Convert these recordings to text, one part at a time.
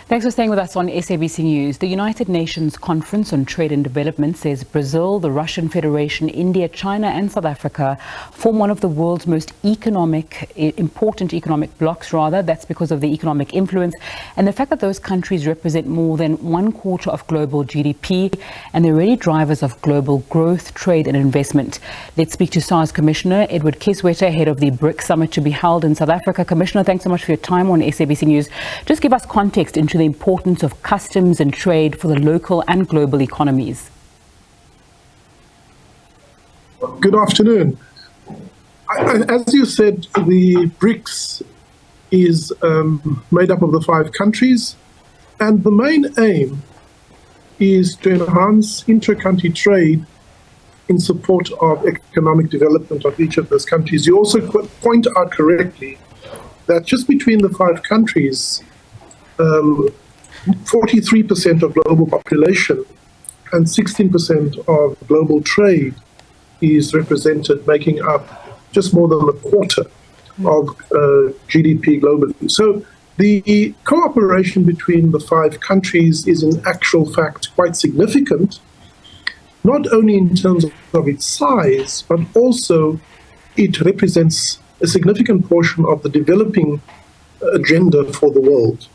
Thanks for staying with us on SABC News. The United Nations Conference on Trade and Development says Brazil, the Russian Federation, India, China and South Africa form one of the world's most important economic blocs. That's because of the economic influence and the fact that those countries represent more than 1/4 of global GDP and they're really drivers of global growth, trade and investment. Let's speak to SARS Commissioner Edward Kieswetter, head of the BRICS Summit to be held in South Africa. Commissioner, thanks so much for your time on SABC News. Just give us context into the importance of customs and trade for the local and global economies. Good afternoon. As you said, the BRICS is made up of the 5 countries, and the main aim is to enhance inter-country trade in support of economic development of each of those countries. You also point out correctly that just between the 5 countries, 43% of global population and 16% of global trade is represented, making up just more than 1/4 of GDP globally. So the cooperation between the 5 countries is in actual fact quite significant, not only in terms of its size, but also it represents a significant portion of the developing agenda for the world.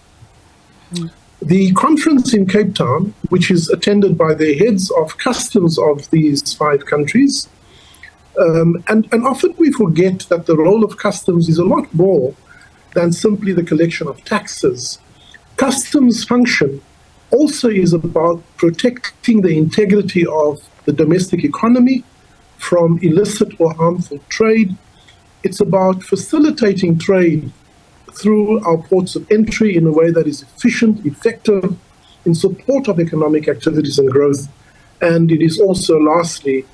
The conference in Cape Town, which is attended by the heads of customs of these 5 countries, and often we forget that the role of customs is a lot more than simply the collection of taxes. Customs function also is about protecting the integrity of the domestic economy from illicit or harmful trade. It's about facilitating trade through our ports of entry in a way that is efficient, effective, in support of economic activities and growth. And it is also, lastly,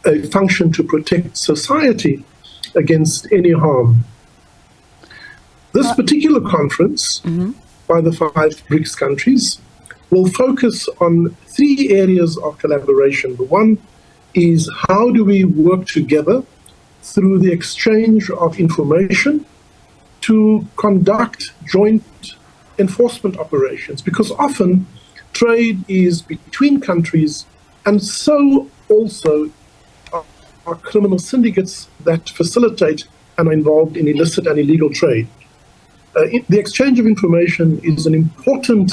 a function to protect society against any harm. This particular conference by the 5 BRICS countries will focus on 3 areas of collaboration. The one is how do we work together through the exchange of information to conduct joint enforcement operations, because often trade is between countries, and so also are criminal syndicates that facilitate and are involved in illicit and illegal trade. The exchange of information is an important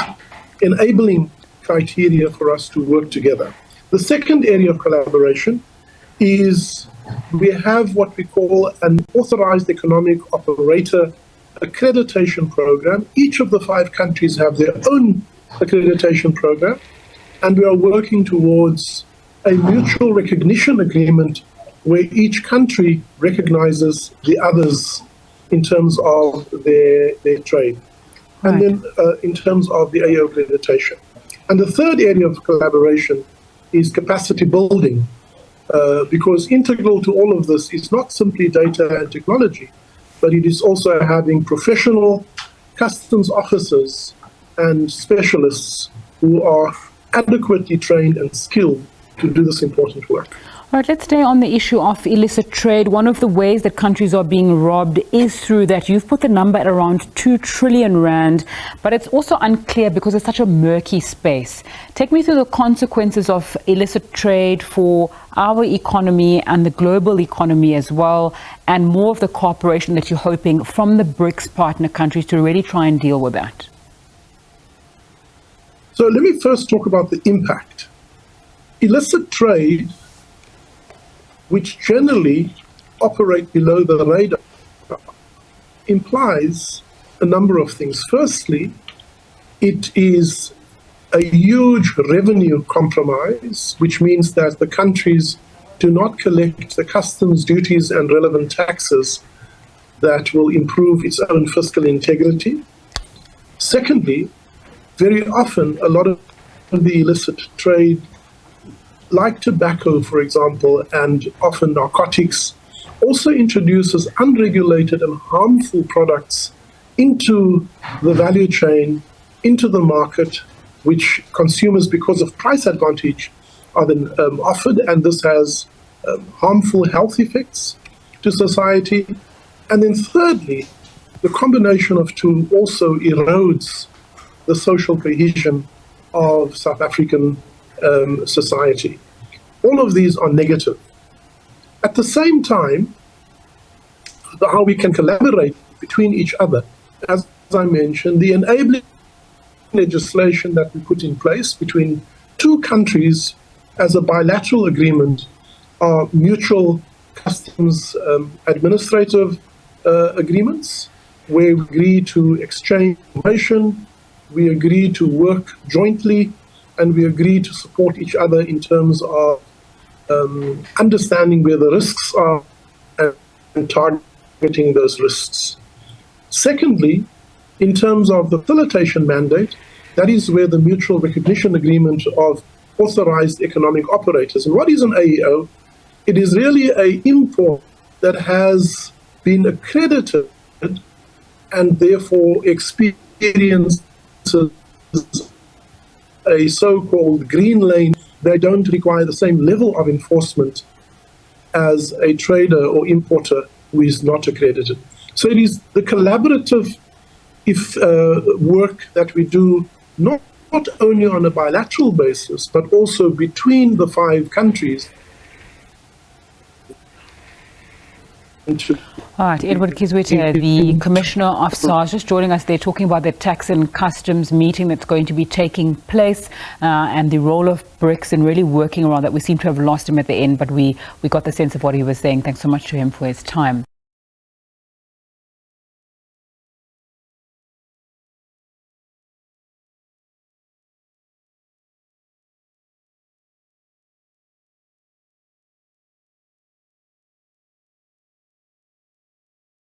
enabling criteria for us to work together. The second area of collaboration is we have what we call an authorized economic operator accreditation program. Each of the 5 countries have their own accreditation program, and we are working towards a mutual recognition agreement where each country recognizes the others in terms of their trade, and then in terms of the AO accreditation. And the third area of collaboration is capacity building, because integral to all of this is not simply data and technology, but it is also having professional customs officers and specialists who are adequately trained and skilled to do this important work. All right, let's stay on the issue of illicit trade. One of the ways that countries are being robbed is through that. You've put the number at around 2 trillion rand, but it's also unclear because it's such a murky space. Take me through the consequences of illicit trade for our economy and the global economy as well, and more of the cooperation that you're hoping from the BRICS partner countries to really try and deal with that. So let me first talk about the impact. Illicit trade, which generally operate below the radar, implies a number of things. Firstly, it is a huge revenue compromise, which means that the countries do not collect the customs duties and relevant taxes that will improve its own fiscal integrity. Secondly, very often a lot of the illicit trade, like tobacco, for example, and often narcotics, also introduces unregulated and harmful products into the value chain, into the market, which consumers, because of price advantage, are then offered, and this has harmful health effects to society. And then thirdly, the combination of two also erodes the social cohesion of South African society. All of these are negative. At the same time, how we can collaborate between each other. As I mentioned, the enabling legislation that we put in place between two countries as a bilateral agreement are mutual customs administrative agreements, where we agree to exchange information, we agree to work jointly, and we agree to support each other in terms of understanding where the risks are and targeting those risks. Secondly, in terms of the facilitation mandate, that is where the mutual recognition agreement of authorized economic operators. And what is an AEO? It is really an import that has been accredited and therefore experiences a so-called green lane. They don't require the same level of enforcement as a trader or importer who is not accredited. So it is the collaborative work that we do, not only on a bilateral basis, but also between the 5 countries. All right, Edward Kieswetter, the Commissioner of SARS, just joining us there, talking about the tax and customs meeting that's going to be taking place and the role of BRICS and really working around that. We seem to have lost him at the end, but we got the sense of what he was saying. Thanks so much to him for his time.